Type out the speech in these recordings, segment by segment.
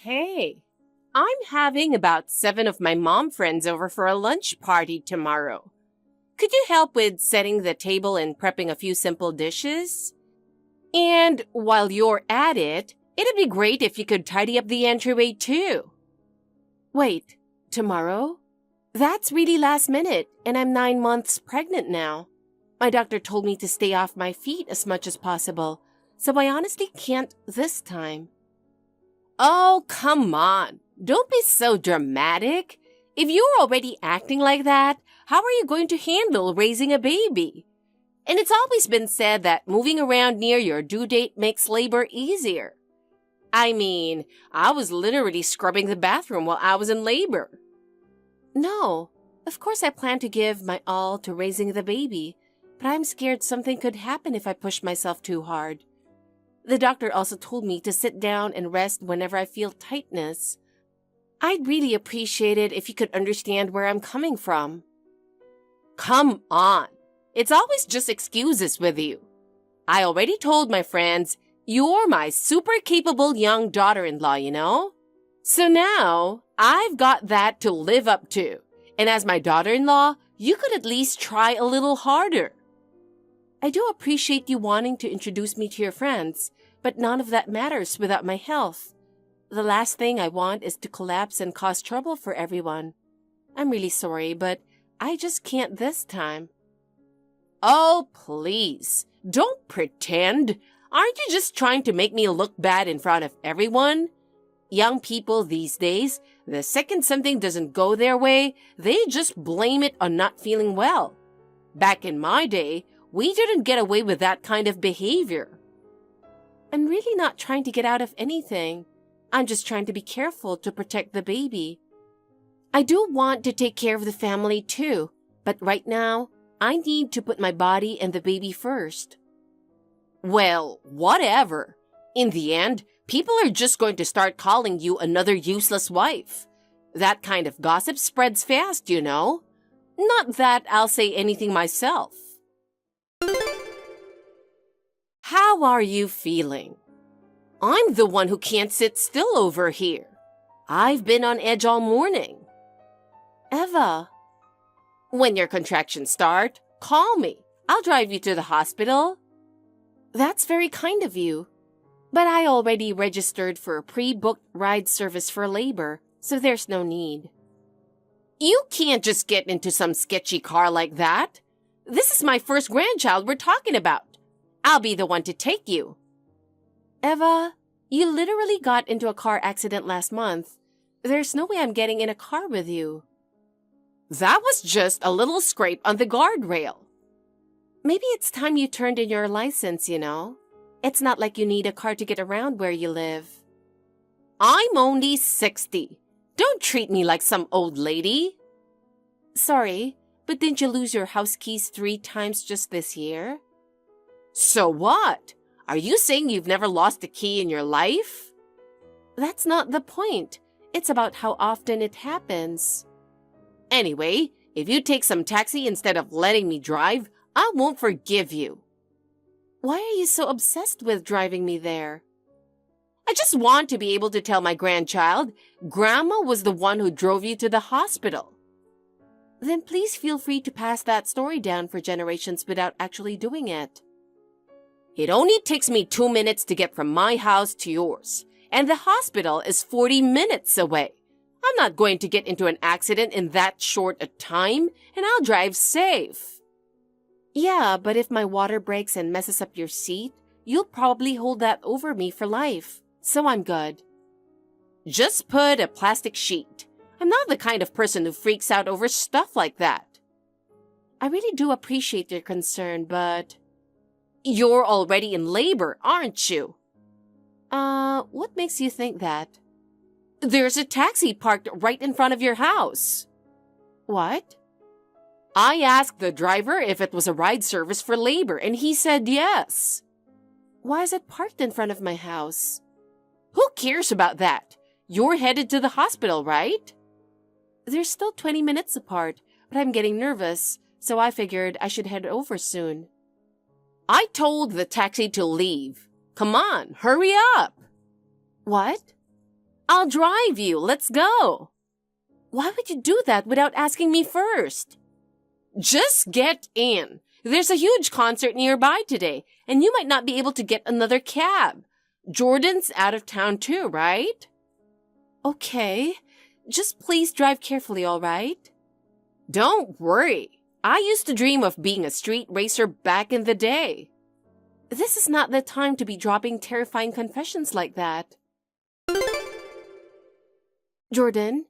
Hey, I'm having about 7 of my mom friends over for a lunch party tomorrow. Could you help with setting the table and prepping a few simple dishes? And while you're at it, it'd be great if you could tidy up the entryway too. Wait, tomorrow? That's really last minute, and I'm 9 months pregnant now. My doctor told me to stay off my feet as much as possible, so I honestly can't this time. Oh, come on. Don't be so dramatic. If you're already acting like that, how are you going to handle raising a baby? And it's always been said that moving around near your due date makes labor easier. I mean, I was literally scrubbing the bathroom while I was in labor. No, of course I plan to give my all to raising the baby, but I'm scared something could happen if I push myself too hard. The doctor also told me to sit down and rest whenever I feel tightness. I'd really appreciate it if you could understand where I'm coming from. Come on. It's always just excuses with you. I already told my friends, you're my super capable young daughter-in-law, you know? So now, I've got that to live up to. And as my daughter-in-law, you could at least try a little harder. I do appreciate you wanting to introduce me to your friends, but none of that matters without my health. The last thing I want is to collapse and cause trouble for everyone. I'm really sorry, but I just can't this time. Oh, please. Don't pretend. Aren't you just trying to make me look bad in front of everyone? Young people these days, the second something doesn't go their way, they just blame it on not feeling well. Back in my day, we didn't get away with that kind of behavior. I'm really not trying to get out of anything. I'm just trying to be careful to protect the baby. I do want to take care of the family too, but right now, I need to put my body and the baby first. Well, whatever. In the end, people are just going to start calling you another useless wife. That kind of gossip spreads fast, you know. Not that I'll say anything myself. How are you feeling? I'm the one who can't sit still over here. I've been on edge all morning. Eva, when your contractions start, call me. I'll drive you to the hospital. That's very kind of you. But I already registered for a pre-booked ride service for labor, so there's no need. You can't just get into some sketchy car like that. This is my first grandchild we're talking about. I'll be the one to take you. Eva, you literally got into a car accident last month. There's no way I'm getting in a car with you. That was just a little scrape on the guardrail. Maybe it's time you turned in your license, you know. It's not like you need a car to get around where you live. I'm only 60. Don't treat me like some old lady. Sorry, but didn't you lose your house keys 3 times just this year? So what? Are you saying you've never lost a key in your life? That's not the point. It's about how often it happens. Anyway, if you take some taxi instead of letting me drive, I won't forgive you. Why are you so obsessed with driving me there? I just want to be able to tell my grandchild, Grandma was the one who drove you to the hospital. Then please feel free to pass that story down for generations without actually doing it. It only takes me 2 minutes to get from my house to yours, and the hospital is 40 minutes away. I'm not going to get into an accident in that short a time, and I'll drive safe. Yeah, but if my water breaks and messes up your seat, you'll probably hold that over me for life, so I'm good. Just put a plastic sheet. I'm not the kind of person who freaks out over stuff like that. I really do appreciate your concern, but... You're already in labor, aren't you? What makes you think that? There's a taxi parked right in front of your house. What? I asked the driver if it was a ride service for labor, and he said yes. Why is it parked in front of my house? Who cares about that? You're headed to the hospital, right? They're still 20 minutes apart, but I'm getting nervous, so I figured I should head over soon. I told the taxi to leave. Come on, hurry up. What? I'll drive you. Let's go. Why would you do that without asking me first? Just get in. There's a huge concert nearby today, and you might not be able to get another cab. Jordan's out of town too, right? Okay. Just please drive carefully, all right? Don't worry. I used to dream of being a street racer back in the day. This is not the time to be dropping terrifying confessions like that. Jordan,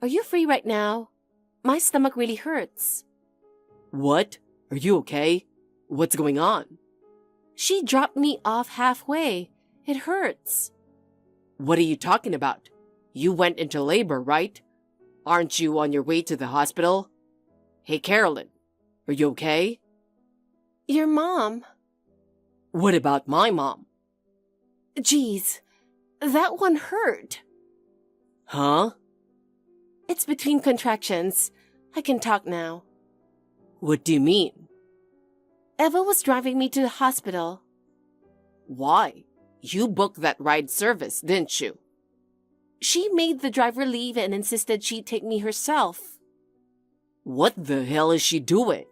are you free right now? My stomach really hurts. What? Are you okay? What's going on? She dropped me off halfway. It hurts. What are you talking about? You went into labor, right? Aren't you on your way to the hospital? Hey, Carolyn, are you okay? Your mom. What about my mom? Geez, that one hurt. Huh? It's between contractions. I can talk now. What do you mean? Eva was driving me to the hospital. Why? You booked that ride service, didn't you? She made the driver leave and insisted she'd take me herself. What the hell is she doing?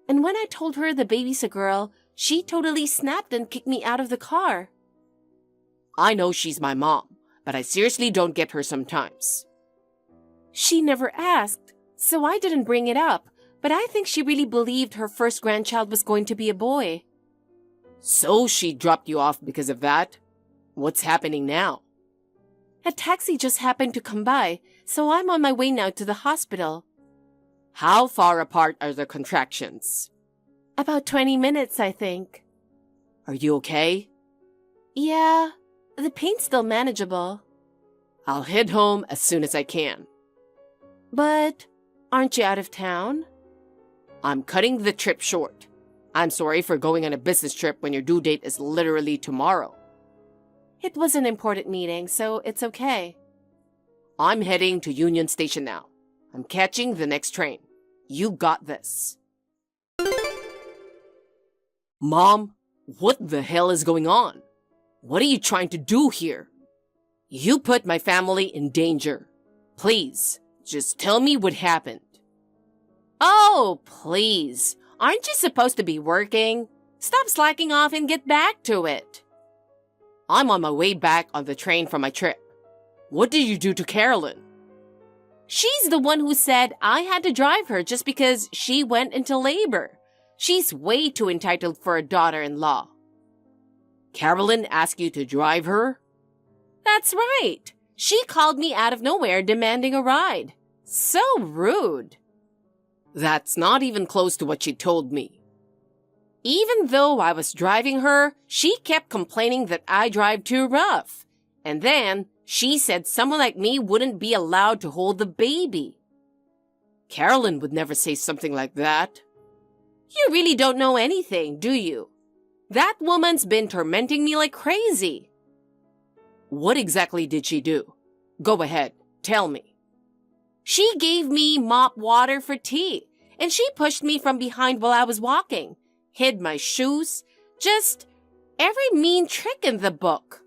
And when I told her the baby's a girl, she totally snapped and kicked me out of the car. I know she's my mom, but I seriously don't get her sometimes. She never asked, so I didn't bring it up, but I think she really believed her first grandchild was going to be a boy. So she dropped you off because of that? What's happening now? A taxi just happened to come by, so I'm on my way now to the hospital. How far apart are the contractions? About 20 minutes, I think. Are you okay? Yeah, the pain's still manageable. I'll head home as soon as I can. But aren't you out of town? I'm cutting the trip short. I'm sorry for going on a business trip when your due date is literally tomorrow. It was an important meeting, so it's okay. I'm heading to Union Station now. I'm catching the next train. You got this. Mom, what the hell is going on? What are you trying to do here? You put my family in danger. Please, just tell me what happened. Oh, please. Aren't you supposed to be working? Stop slacking off and get back to it. I'm on my way back on the train from my trip. What did you do to Carolyn? She's the one who said I had to drive her just because she went into labor. She's way too entitled for a daughter-in-law. Carolyn asked you to drive her? That's right. She called me out of nowhere demanding a ride. So rude. That's not even close to what she told me. Even though I was driving her, she kept complaining that I drive too rough. And then she said someone like me wouldn't be allowed to hold the baby. Carolyn would never say something like that. You really don't know anything, do you? That woman's been tormenting me like crazy. What exactly did she do? Go ahead, tell me. She gave me mop water for tea, and she pushed me from behind while I was walking, hid my shoes, just every mean trick in the book.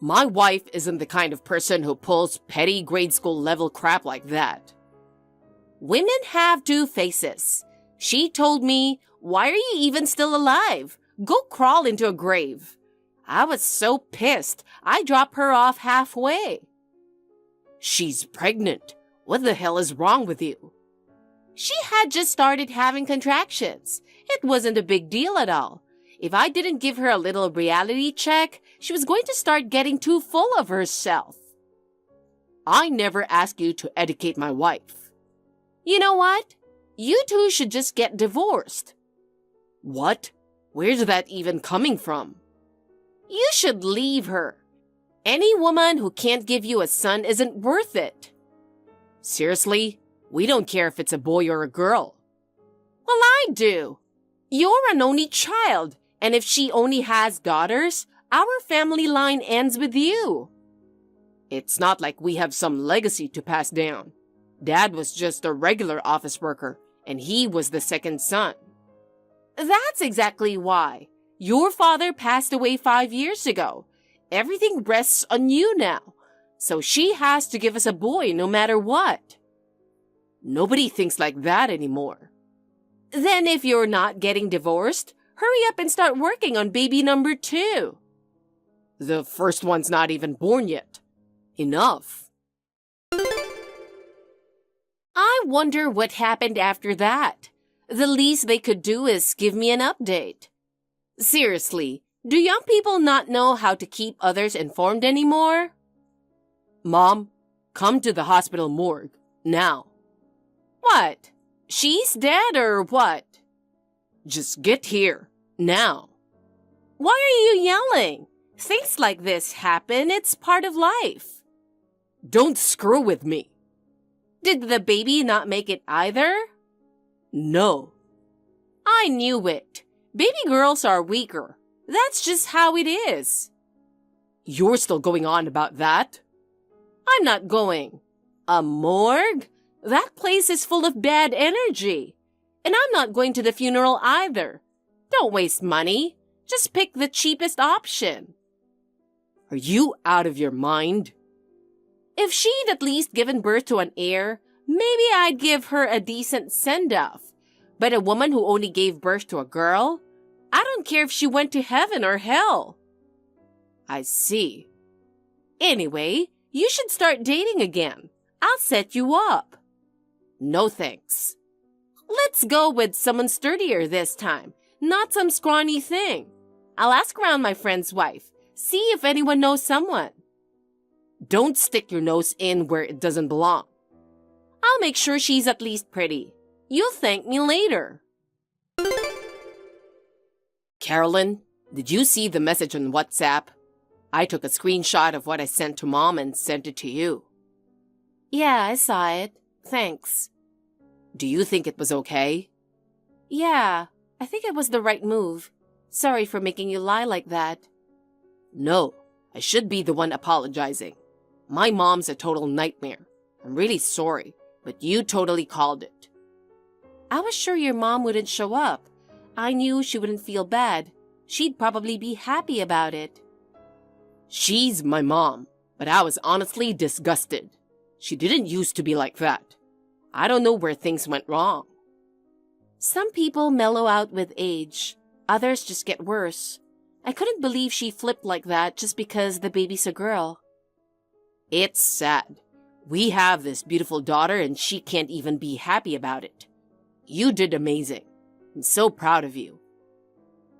My wife isn't the kind of person who pulls petty grade school level crap like that. Women have two faces. She told me, "Why are you even still alive? Go crawl into a grave." I was so pissed, I dropped her off halfway. She's pregnant. What the hell is wrong with you? She had just started having contractions. It wasn't a big deal at all. If I didn't give her a little reality check, she was going to start getting too full of herself. I never asked you to educate my wife. You know what? You two should just get divorced. What? Where's that even coming from? You should leave her. Any woman who can't give you a son isn't worth it. Seriously? We don't care if it's a boy or a girl. Well, I do. You're an only child, and if she only has daughters, our family line ends with you. It's not like we have some legacy to pass down. Dad was just a regular office worker, and he was the second son. That's exactly why. Your father passed away 5 years ago. Everything rests on you now. So she has to give us a boy no matter what. Nobody thinks like that anymore. Then if you're not getting divorced, hurry up and start working on baby number 2. The first one's not even born yet. Enough. I wonder what happened after that. The least they could do is give me an update. Seriously, do young people not know how to keep others informed anymore? Mom, come to the hospital morgue, now. What? She's dead or what? Just get here, now. Why are you yelling? Things like this happen. It's part of life. Don't screw with me. Did the baby not make it either? No. I knew it. Baby girls are weaker. That's just how it is. You're still going on about that? I'm not going. A morgue? That place is full of bad energy. And I'm not going to the funeral either. Don't waste money. Just pick the cheapest option. Are you out of your mind? If she'd at least given birth to an heir, maybe I'd give her a decent send-off. But a woman who only gave birth to a girl? I don't care if she went to heaven or hell. I see. Anyway, you should start dating again. I'll set you up. No thanks. Let's go with someone sturdier this time, not some scrawny thing. I'll ask around my friend's wife, see if anyone knows someone. Don't stick your nose in where it doesn't belong. I'll make sure she's at least pretty. You'll thank me later. Carolyn, did you see the message on WhatsApp? I took a screenshot of what I sent to Mom and sent it to you. Yeah, I saw it. Thanks. Do you think it was okay? Yeah, I think it was the right move. Sorry for making you lie like that. No, I should be the one apologizing. My mom's a total nightmare. I'm really sorry, but you totally called it. I was sure your mom wouldn't show up. I knew she wouldn't feel bad. She'd probably be happy about it. She's my mom, but I was honestly disgusted. She didn't used to be like that. I don't know where things went wrong. Some people mellow out with age. Others just get worse. I couldn't believe she flipped like that just because the baby's a girl. It's sad. We have this beautiful daughter and she can't even be happy about it. You did amazing. I'm so proud of you.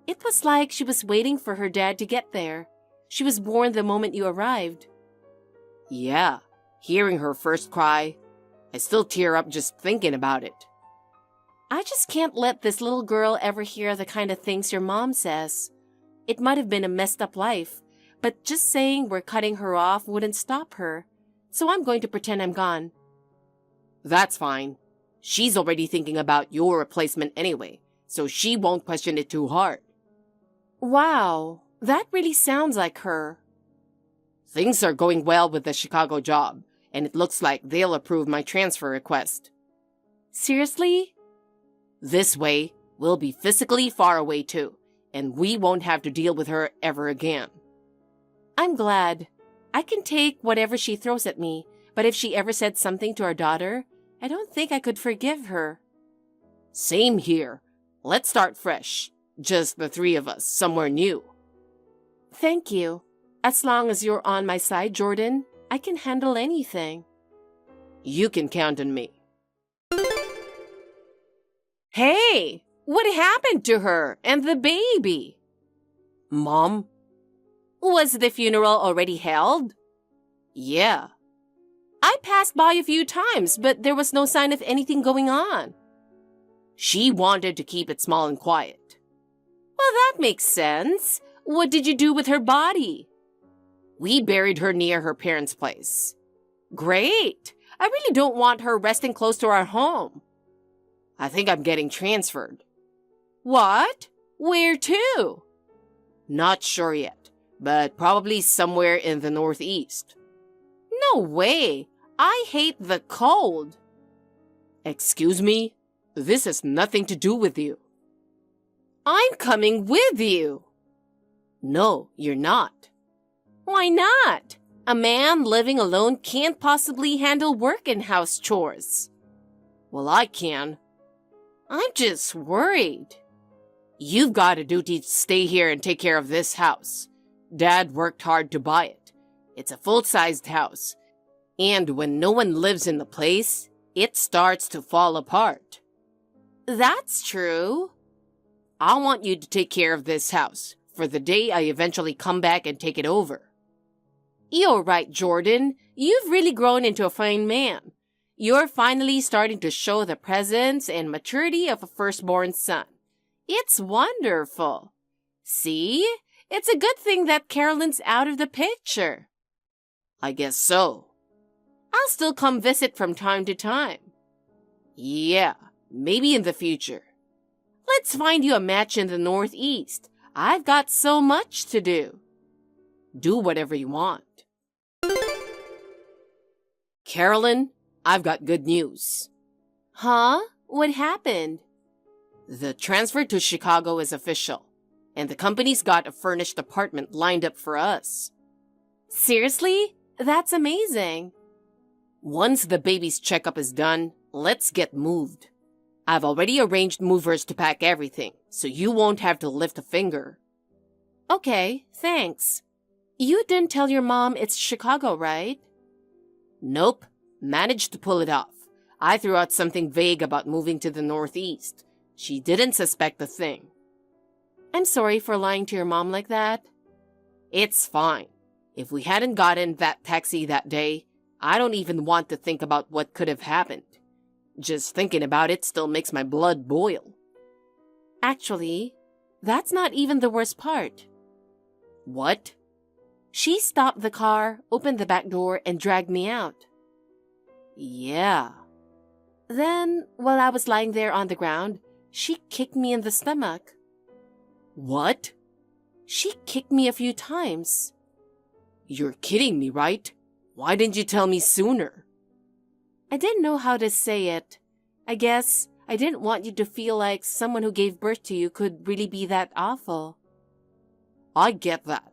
It was like she was waiting for her dad to get there. She was born the moment you arrived. Yeah, hearing her first cry, I still tear up just thinking about it. I just can't let this little girl ever hear the kind of things your mom says. It might have been a messed up life, but just saying we're cutting her off wouldn't stop her. So I'm going to pretend I'm gone. That's fine. She's already thinking about your replacement anyway, so she won't question it too hard. Wow, that really sounds like her. Things are going well with the Chicago job, and it looks like they'll approve my transfer request. Seriously? This way, we'll be physically far away too, and we won't have to deal with her ever again. I'm glad. I can take whatever she throws at me, but if she ever said something to our daughter, I don't think I could forgive her. Same here. Let's start fresh. Just the three of us, somewhere new. Thank you. As long as you're on my side, Jordan, I can handle anything. You can count on me. Hey, what happened to her and the baby? Mom? Was the funeral already held? Yeah. I passed by a few times, but there was no sign of anything going on. She wanted to keep it small and quiet. Well, that makes sense. What did you do with her body? We buried her near her parents' place. Great. I really don't want her resting close to our home. I think I'm getting transferred. What? Where to? Not sure yet, but probably somewhere in the Northeast. No way. I hate the cold. Excuse me? This has nothing to do with you. I'm coming with you. No, you're not. Why not? A man living alone can't possibly handle work and house chores. Well, I can. I'm just worried. You've got a duty to stay here and take care of this house. Dad worked hard to buy it. It's a full-sized house. And when no one lives in the place, it starts to fall apart. That's true. I want you to take care of this house for the day I eventually come back and take it over. You're right, Jordan. You've really grown into a fine man. You're finally starting to show the presence and maturity of a firstborn son. It's wonderful. See? It's a good thing that Carolyn's out of the picture. I guess so. I'll still come visit from time to time. Yeah, maybe in the future. Let's find you a match in the Northeast. I've got so much to do. Do whatever you want. Carolyn, I've got good news. Huh? What happened? The transfer to Chicago is official, and the company's got a furnished apartment lined up for us. Seriously? That's amazing. Once the baby's checkup is done, let's get moved. I've already arranged movers to pack everything, so you won't have to lift a finger. Okay, thanks. You didn't tell your mom it's Chicago, right? Nope, managed to pull it off. I threw out something vague about moving to the Northeast. She didn't suspect a thing. I'm sorry for lying to your mom like that. It's fine. If we hadn't gotten that taxi that day, I don't even want to think about what could have happened. Just thinking about it still makes my blood boil. Actually, that's not even the worst part. What? She stopped the car, opened the back door, and dragged me out. Yeah. Then, while I was lying there on the ground, she kicked me in the stomach. What? She kicked me a few times. You're kidding me, right? Why didn't you tell me sooner? I didn't know how to say it. I guess I didn't want you to feel like someone who gave birth to you could really be that awful. I get that,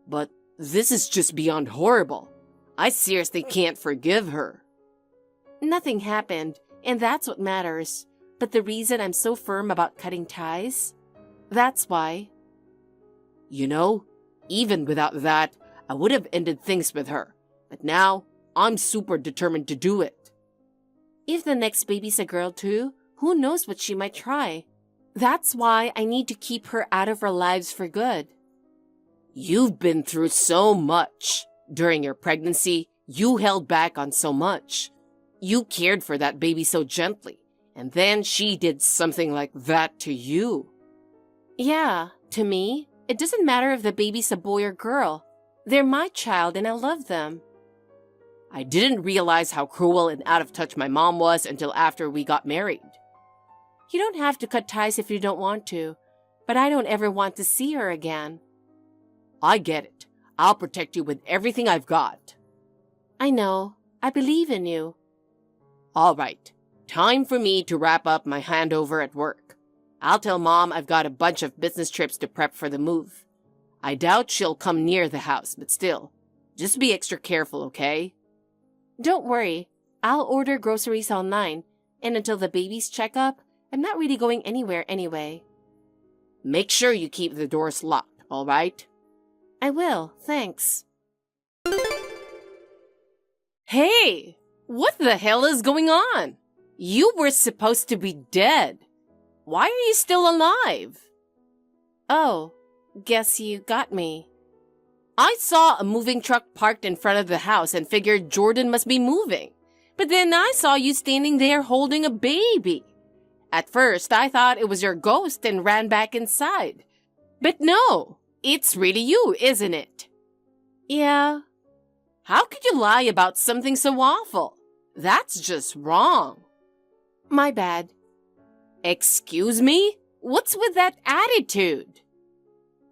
but this is just beyond horrible. I seriously can't forgive her. Nothing happened, and that's what matters. But the reason I'm so firm about cutting ties? That's why. You know, even without that, I would have ended things with her. But now, I'm super determined to do it. If the next baby's a girl too, who knows what she might try? That's why I need to keep her out of our lives for good. You've been through so much. During your pregnancy, you held back on so much. You cared for that baby so gently. And then she did something like that to you. Yeah, to me, it doesn't matter if the baby's a boy or girl. They're my child and I love them. I didn't realize how cruel and out of touch my mom was until after we got married. You don't have to cut ties if you don't want to, but I don't ever want to see her again. I get it. I'll protect you with everything I've got. I know. I believe in you. All right. Time for me to wrap up my handover at work. I'll tell Mom I've got a bunch of business trips to prep for the move. I doubt she'll come near the house, but still, just be extra careful, okay? Don't worry. I'll order groceries online, and until the baby's checkup, I'm not really going anywhere anyway. Make sure you keep the doors locked, all right? I will, thanks. Hey! What the hell is going on? You were supposed to be dead. Why are you still alive? Oh, guess you got me. I saw a moving truck parked in front of the house and figured Jordan must be moving. But then I saw you standing there holding a baby. At first, I thought it was your ghost and ran back inside. But no, it's really you, isn't it? Yeah. How could you lie about something so awful? That's just wrong. My bad. Excuse me? What's with that attitude?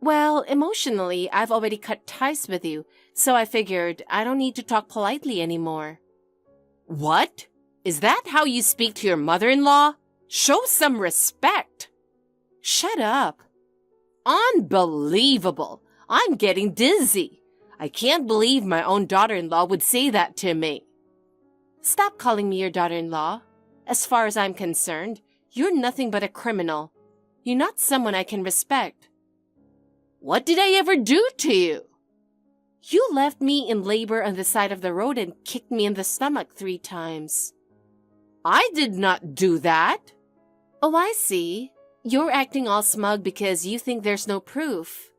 Well, emotionally, I've already cut ties with you, so I figured I don't need to talk politely anymore. What? Is that how you speak to your mother-in-law? Show some respect. Shut up. Unbelievable. I'm getting dizzy. I can't believe my own daughter-in-law would say that to me. Stop calling me your daughter-in-law. As far as I'm concerned, you're nothing but a criminal. You're not someone I can respect. What did I ever do to you? You left me in labor on the side of the road and kicked me in the stomach 3 times. I did not do that. Oh, I see. You're acting all smug because you think there's no proof.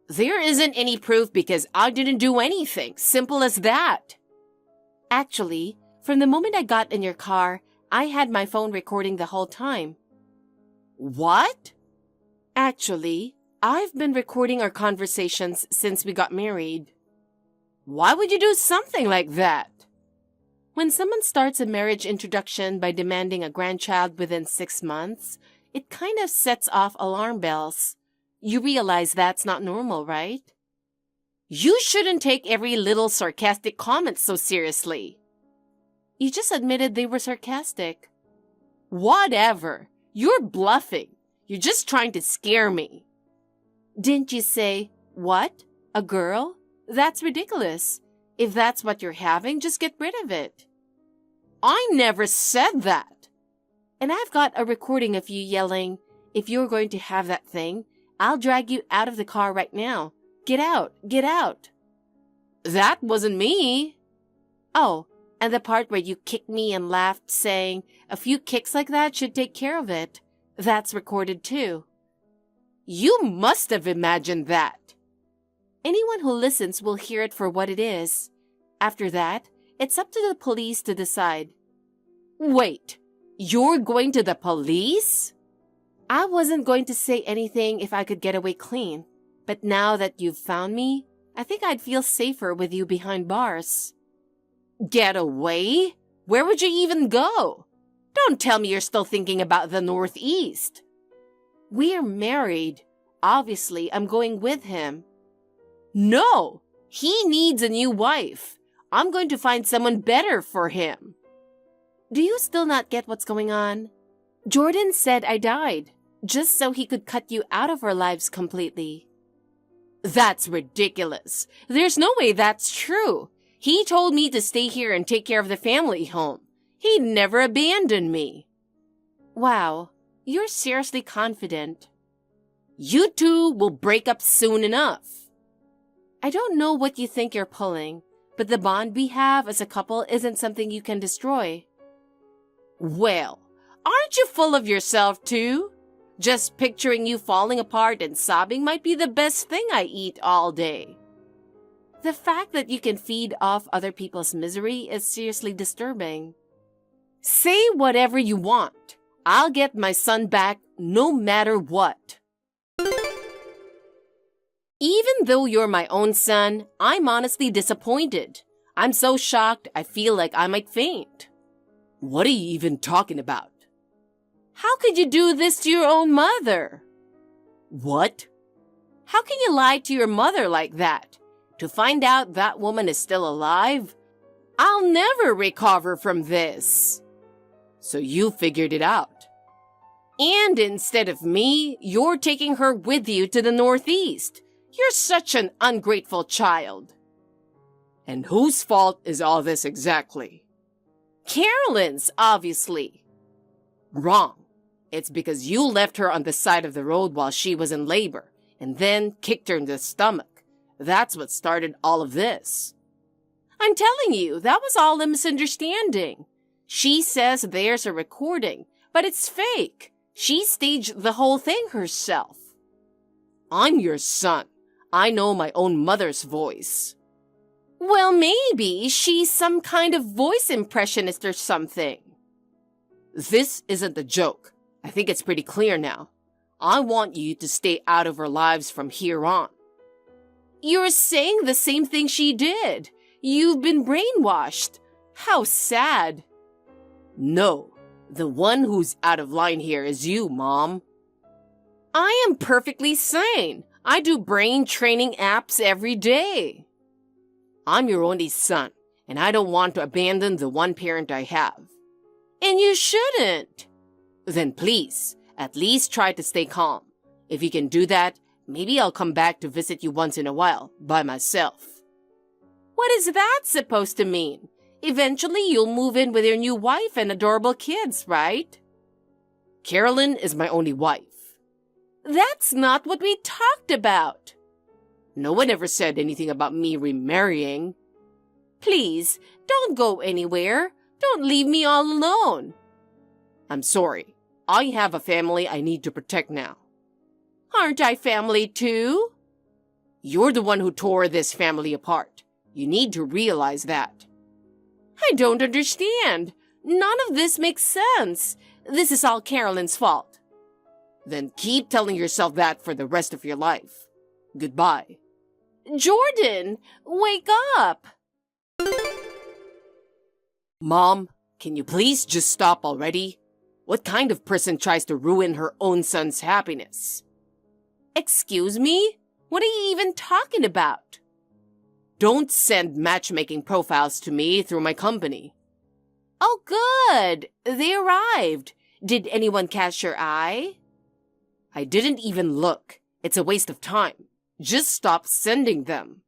There isn't any proof because I didn't do anything. Simple as that. Actually, from the moment I got in your car, I had my phone recording the whole time. What? Actually, I've been recording our conversations since we got married. Why would you do something like that? When someone starts a marriage introduction by demanding a grandchild within 6 months, it kind of sets off alarm bells. You realize that's not normal, right? You shouldn't take every little sarcastic comment so seriously. You just admitted they were sarcastic. Whatever. You're bluffing. You're just trying to scare me. Didn't you say, what? A girl? That's ridiculous. If that's what you're having, just get rid of it. I never said that. And I've got a recording of you yelling, if you're going to have that thing, I'll drag you out of the car right now. Get out, get out. That wasn't me. Oh, and the part where you kicked me and laughed, saying, a few kicks like that should take care of it. That's recorded too. You must have imagined that. Anyone who listens will hear it for what it is. After that, it's up to the police to decide. Wait, you're going to the police? I wasn't going to say anything if I could get away clean. But now that you've found me, I think I'd feel safer with you behind bars. Get away? Where would you even go? Don't tell me you're still thinking about the Northeast. We're married. Obviously, I'm going with him. No, he needs a new wife. I'm going to find someone better for him. Do you still not get what's going on? Jordan said I died, just so he could cut you out of our lives completely. That's ridiculous. There's no way that's true. He told me to stay here and take care of the family home. He'd never abandon me. Wow, you're seriously confident. You two will break up soon enough. I don't know what you think you're pulling, but the bond we have as a couple isn't something you can destroy. Well, aren't you full of yourself too? Just picturing you falling apart and sobbing might be the best thing I eat all day. The fact that you can feed off other people's misery is seriously disturbing. Say whatever you want. I'll get my son back no matter what. Even though you're my own son, I'm honestly disappointed. I'm so shocked I feel like I might faint. What are you even talking about? How could you do this to your own mother? What? How can you lie to your mother like that? To find out that woman is still alive? I'll never recover from this. So you figured it out. And instead of me, you're taking her with you to the Northeast. You're such an ungrateful child. And whose fault is all this exactly? Carolyn's, obviously. Wrong. It's because you left her on the side of the road while she was in labor, and then kicked her in the stomach. That's what started all of this. I'm telling you, that was all a misunderstanding. She says there's a recording, but it's fake. She staged the whole thing herself. I'm your son. I know my own mother's voice. Well, maybe she's some kind of voice impressionist or something. This isn't a joke. I think it's pretty clear now. I want you to stay out of our lives from here on. You're saying the same thing she did. You've been brainwashed. How sad. No, the one who's out of line here is you, Mom. I am perfectly sane. I do brain training apps every day. I'm your only son, and I don't want to abandon the one parent I have. And you shouldn't. Then please, at least try to stay calm. If you can do that, maybe I'll come back to visit you once in a while by myself. What is that supposed to mean? Eventually, you'll move in with your new wife and adorable kids, right? Carolyn is my only wife. That's not what we talked about. No one ever said anything about me remarrying. Please, don't go anywhere. Don't leave me all alone. I'm sorry. I have a family I need to protect now. Aren't I family too? You're the one who tore this family apart. You need to realize that. I don't understand. None of this makes sense. This is all Carolyn's fault. Then keep telling yourself that for the rest of your life. Goodbye. Jordan, wake up! Mom, can you please just stop already? What kind of person tries to ruin her own son's happiness? Excuse me? What are you even talking about? Don't send matchmaking profiles to me through my company. Oh, good. They arrived. Did anyone catch your eye? I didn't even look. It's a waste of time. Just stop sending them.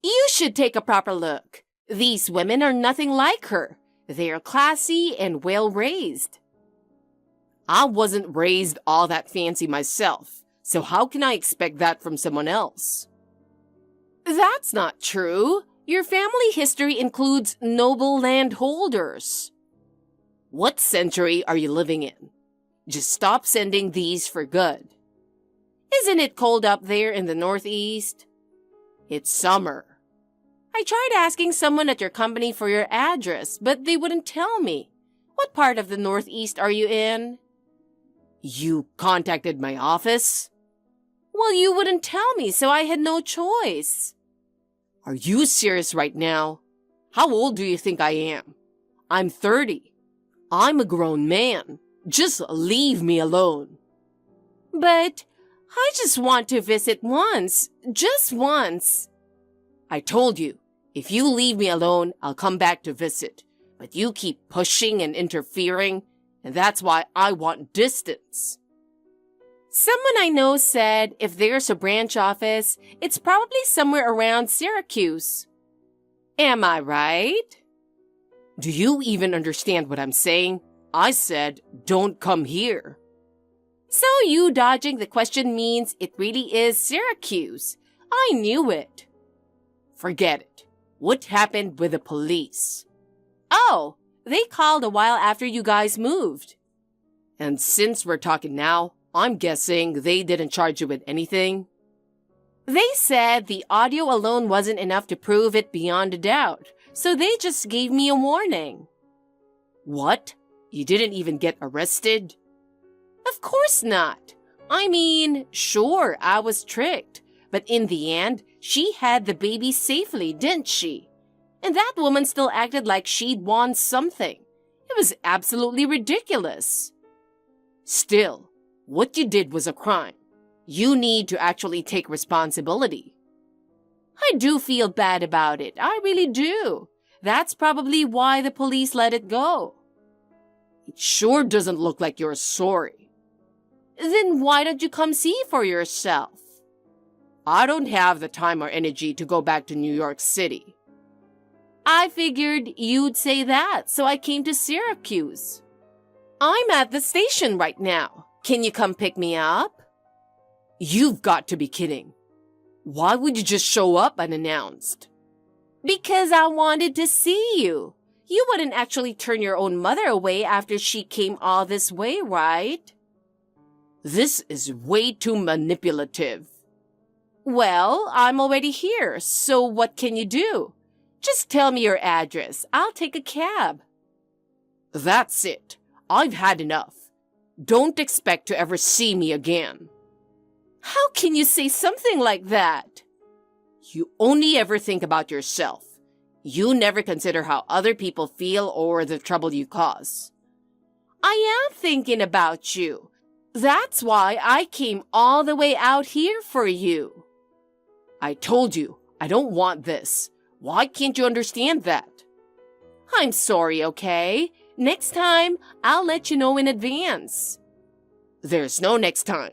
You should take a proper look. These women are nothing like her. They are classy and well-raised. I wasn't raised all that fancy myself, so how can I expect that from someone else? That's not true. Your family history includes noble landholders. What century are you living in? Just stop sending these for good. Isn't it cold up there in the Northeast? It's summer. I tried asking someone at your company for your address, but they wouldn't tell me. What part of the Northeast are you in? You contacted my office? Well, you wouldn't tell me, so I had no choice. Are you serious right now? How old do you think I am? I'm 30. I'm a grown man. Just leave me alone. But I just want to visit once. Just once. I told you, if you leave me alone, I'll come back to visit. But you keep pushing and interfering, and that's why I want distance. Someone I know said if there's a branch office, it's probably somewhere around Syracuse. Am I right? Do you even understand what I'm saying? I said, don't come here. So you dodging the question means it really is Syracuse. I knew it. Forget it. What happened with the police? Oh, they called a while after you guys moved. And since we're talking now, I'm guessing they didn't charge you with anything? They said the audio alone wasn't enough to prove it beyond a doubt, so they just gave me a warning. What? You didn't even get arrested? Of course not. I mean, sure, I was tricked, but in the end, she had the baby safely, didn't she? And that woman still acted like she'd won something. It was absolutely ridiculous. Still, what you did was a crime. You need to actually take responsibility. I do feel bad about it. I really do. That's probably why the police let it go. It sure doesn't look like you're sorry. Then why don't you come see for yourself? I don't have the time or energy to go back to New York City. I figured you'd say that, so I came to Syracuse. I'm at the station right now. Can you come pick me up? You've got to be kidding. Why would you just show up unannounced? Because I wanted to see you. You wouldn't actually turn your own mother away after she came all this way, right? This is way too manipulative. Well, I'm already here, so what can you do? Just tell me your address. I'll take a cab. That's it. I've had enough. Don't expect to ever see me again. How can you say something like that? You only ever think about yourself. You never consider how other people feel or the trouble you cause. I am thinking about you. That's why I came all the way out here for you. I told you, I don't want this. Why can't you understand that? I'm sorry, okay? Next time, I'll let you know in advance. There's no next time.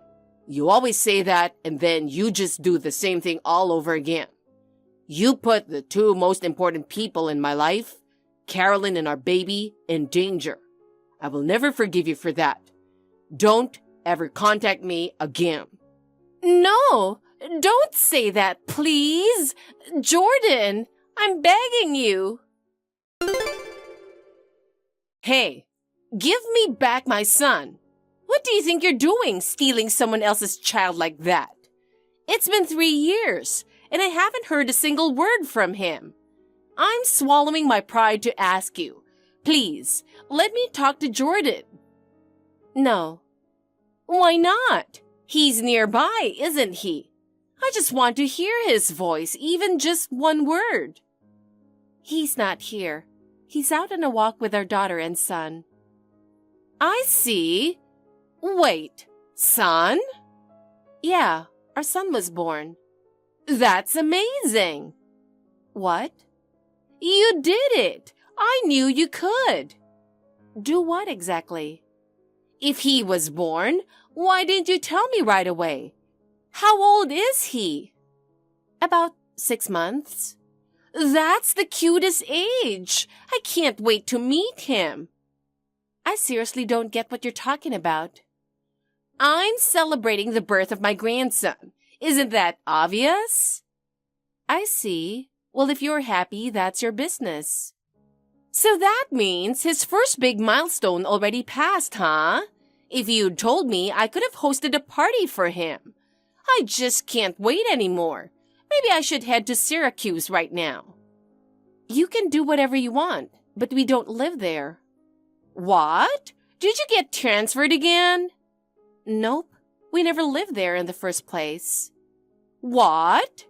You always say that, and then you just do the same thing all over again. You put the two most important people in my life, Carolyn and our baby, in danger. I will never forgive you for that. Don't ever contact me again. No, don't say that, please. Jordan, I'm begging you. Hey, give me back my son. What do you think you're doing, stealing someone else's child like that? It's been 3 years, and I haven't heard a single word from him. I'm swallowing my pride to ask you. Please, let me talk to Jordan. No. Why not? He's nearby, isn't he? I just want to hear his voice, even just one word. He's not here. He's out on a walk with our daughter and son. I see. Wait, son? Yeah, our son was born. That's amazing. What? You did it. I knew you could. Do what exactly? If he was born, why didn't you tell me right away? How old is he? About 6 months. That's the cutest age. I can't wait to meet him. I seriously don't get what you're talking about. I'm celebrating the birth of my grandson. Isn't that obvious? I see. Well, if you're happy, that's your business. So that means his first big milestone already passed, huh? If you'd told me, I could have hosted a party for him. I just can't wait anymore. Maybe I should head to Syracuse right now. You can do whatever you want, but we don't live there. What? Did you get transferred again? Nope. We never lived there in the first place. What?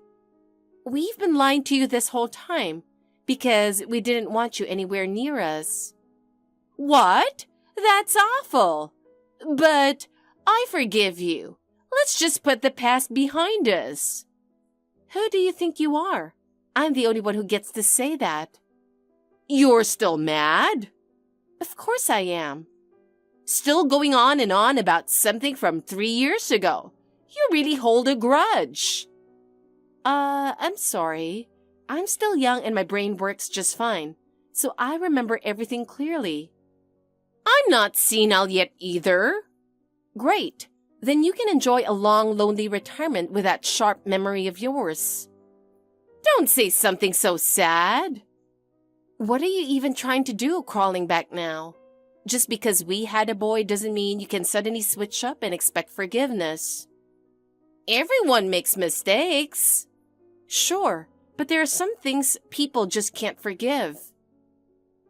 We've been lying to you this whole time because we didn't want you anywhere near us. What? That's awful. But I forgive you. Let's just put the past behind us. Who do you think you are? I'm the only one who gets to say that. You're still mad? Of course I am. Still going on and on about something from 3 years ago. You really hold a grudge. I'm sorry. I'm still young and my brain works just fine, so I remember everything clearly. I'm not senile yet either. Great. Then you can enjoy a long, lonely retirement with that sharp memory of yours. Don't say something so sad. What are you even trying to do crawling back now? Just because we had a boy doesn't mean you can suddenly switch up and expect forgiveness. Everyone makes mistakes. Sure, but there are some things people just can't forgive.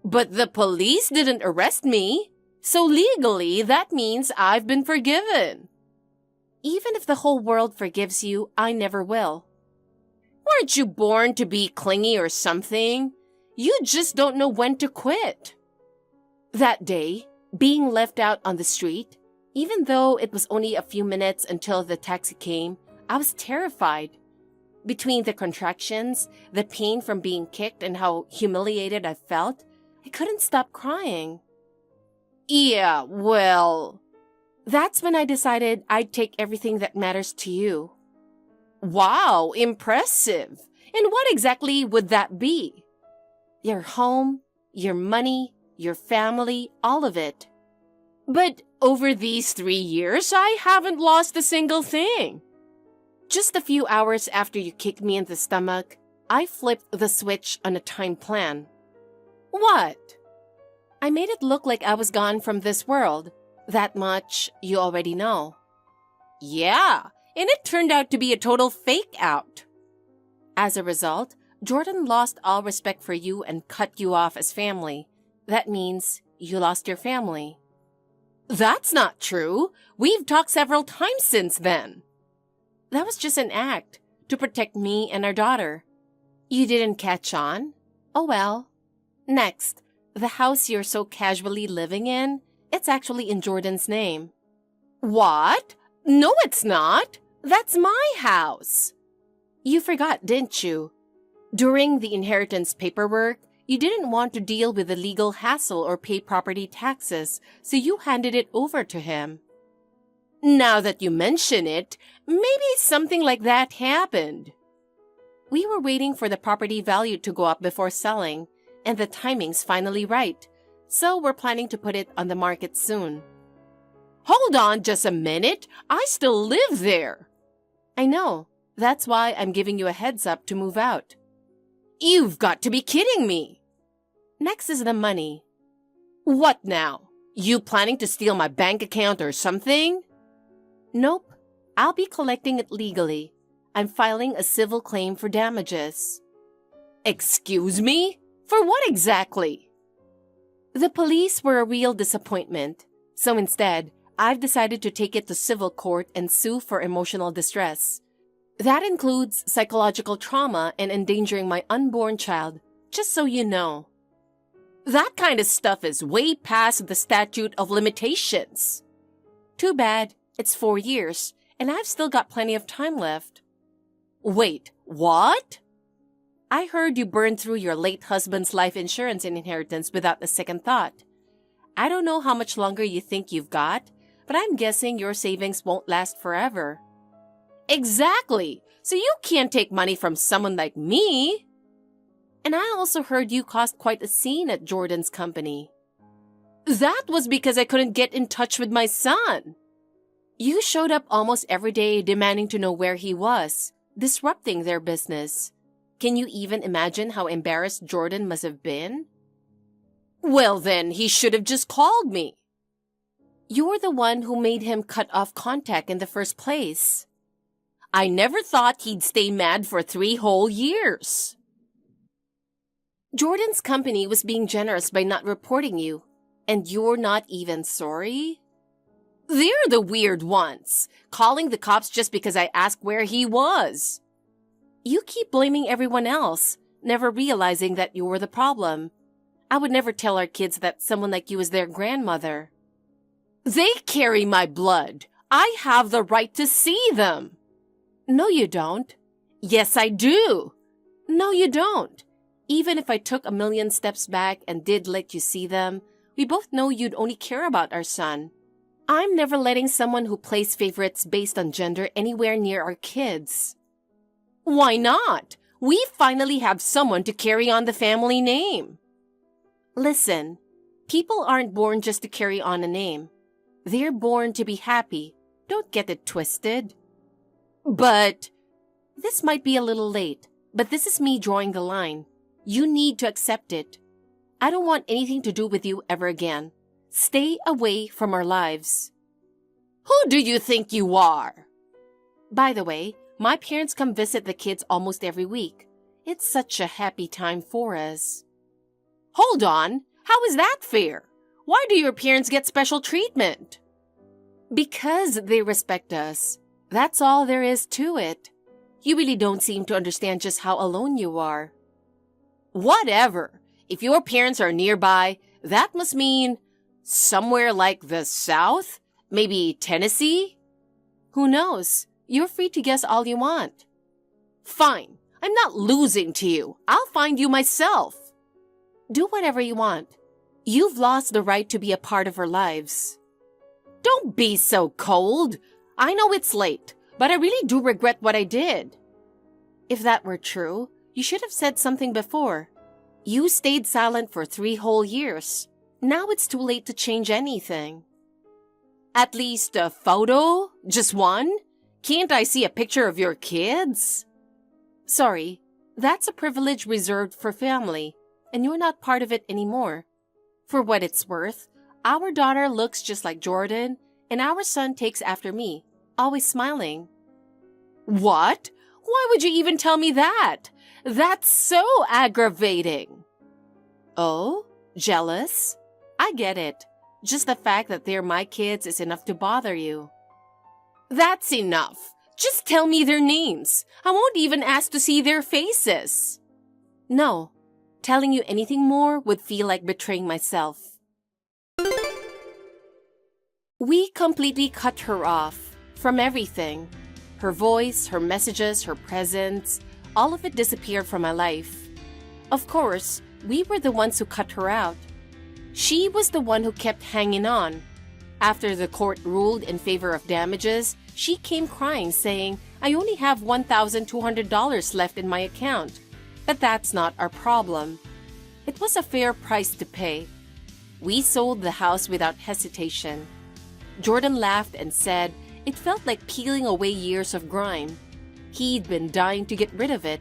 But the police didn't arrest me, so legally that means I've been forgiven. Even if the whole world forgives you, I never will. Weren't you born to be clingy or something? You just don't know when to quit. That day, being left out on the street, even though it was only a few minutes until the taxi came, I was terrified. Between the contractions, the pain from being kicked, and how humiliated I felt, I couldn't stop crying. Yeah, well... That's when I decided I'd take everything that matters to you. Wow, impressive. And what exactly would that be? Your home, your money, your family, all of it. But over these 3 years, I haven't lost a single thing. Just a few hours after you kicked me in the stomach, I flipped the switch on a time plan. What? I made it look like I was gone from this world. That much you already know. Yeah, and it turned out to be a total fake out. As a result, Jordan lost all respect for you and cut you off as family. That means you lost your family. That's not true. We've talked several times since then. That was just an act to protect me and our daughter. You didn't catch on? Oh well. Next, the house you're so casually living in, it's actually in Jordan's name. What? No, it's not. That's my house. You forgot, didn't you? During the inheritance paperwork, you didn't want to deal with the legal hassle or pay property taxes, so you handed it over to him. Now that you mention it, maybe something like that happened. We were waiting for the property value to go up before selling, and the timing's finally right, so we're planning to put it on the market soon. Hold on just a minute. I still live there. I know. That's why I'm giving you a heads up to move out. You've got to be kidding me. Next is the money. What now? You planning to steal my bank account or something? Nope. I'll be collecting it legally. I'm filing a civil claim for damages. Excuse me? For what exactly? The police were a real disappointment. So instead, I've decided to take it to civil court and sue for emotional distress. That includes psychological trauma and endangering my unborn child, just so you know. That kind of stuff is way past the statute of limitations. Too bad. It's 4 years, and I've still got plenty of time left. Wait, what? I heard you burned through your late husband's life insurance and inheritance without a second thought. I don't know how much longer you think you've got, but I'm guessing your savings won't last forever. Exactly. So you can't take money from someone like me. And I also heard you caused quite a scene at Jordan's company. That was because I couldn't get in touch with my son. You showed up almost every day demanding to know where he was, disrupting their business. Can you even imagine how embarrassed Jordan must have been? Well then, he should have just called me. You're the one who made him cut off contact in the first place. I never thought he'd stay mad for 3 whole years. Jordan's company was being generous by not reporting you, and you're not even sorry? They're the weird ones, calling the cops just because I asked where he was. You keep blaming everyone else, never realizing that you were the problem. I would never tell our kids that someone like you is their grandmother. They carry my blood. I have the right to see them. No, you don't. Yes, I do. No, you don't. Even if I took a million steps back and did let you see them, we both know you'd only care about our son. I'm never letting someone who plays favorites based on gender anywhere near our kids. Why not? We finally have someone to carry on the family name. Listen, people aren't born just to carry on a name. They're born to be happy. Don't get it twisted. But this might be a little late, but this is me drawing the line. You need to accept it. I don't want anything to do with you ever again. Stay away from our lives. Who do you think you are? By the way, my parents come visit the kids almost every week. It's such a happy time for us. Hold on. How is that fair? Why do your parents get special treatment? Because they respect us. That's all there is to it. You really don't seem to understand just how alone you are. Whatever. If your parents are nearby, that must mean somewhere like the South? Maybe Tennessee? Who knows? You're free to guess all you want. Fine. I'm not losing to you. I'll find you myself. Do whatever you want. You've lost the right to be a part of our lives. Don't be so cold. I know it's late, but I really do regret what I did. If that were true, you should have said something before. You stayed silent for 3 whole years. Now it's too late to change anything. At least a photo? Just one? Can't I see a picture of your kids? Sorry, that's a privilege reserved for family, and you're not part of it anymore. For what it's worth, our daughter looks just like Jordan, and our son takes after me, always smiling. What? Why would you even tell me that? That's so aggravating. Oh, jealous? I get it. Just the fact that they're my kids is enough to bother you. That's enough. Just tell me their names. I won't even ask to see their faces. No, telling you anything more would feel like betraying myself. We completely cut her off from everything. Her voice, her messages, her presence, all of it disappeared from my life. Of course, we were the ones who cut her out. She was the one who kept hanging on. After the court ruled in favor of damages, she came crying saying, I only have $1,200 left in my account. But that's not our problem. It was a fair price to pay. We sold the house without hesitation. Jordan laughed and said it felt like peeling away years of grime. He'd been dying to get rid of it.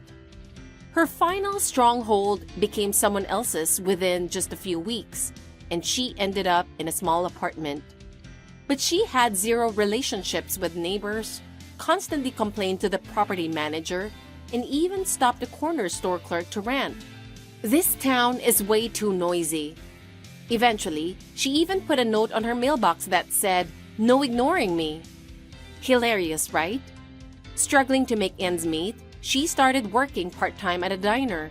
Her final stronghold became someone else's within just a few weeks, and she ended up in a small apartment. But she had zero relationships with neighbors, constantly complained to the property manager, and even stopped a corner store clerk to rant. This town is way too noisy. Eventually, she even put a note on her mailbox that said, "No ignoring me." Hilarious, right? Struggling to make ends meet, she started working part-time at a diner.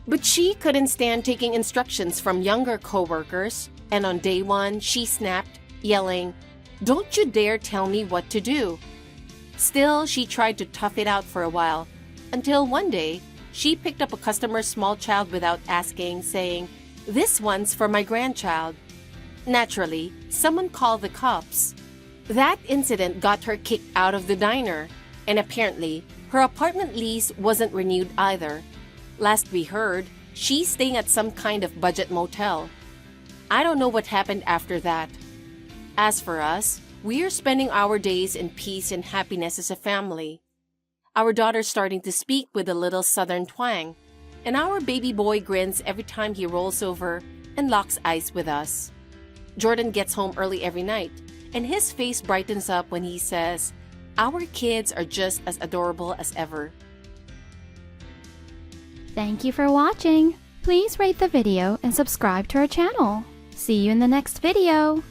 But she couldn't stand taking instructions from younger coworkers, and on day one, she snapped, yelling, "Don't you dare tell me what to do." Still, she tried to tough it out for a while, until one day, she picked up a customer's small child without asking, saying, "This one's for my grandchild." Naturally, someone called the cops. That incident got her kicked out of the diner, and apparently, her apartment lease wasn't renewed either. Last we heard, she's staying at some kind of budget motel. I don't know what happened after that. As for us, we're spending our days in peace and happiness as a family. Our daughter's starting to speak with a little southern twang, and our baby boy grins every time he rolls over and locks eyes with us. Jordan gets home early every night, and his face brightens up when he says, "Our kids are just as adorable as ever." Thank you for watching. Please rate the video and subscribe to our channel. See you in the next video.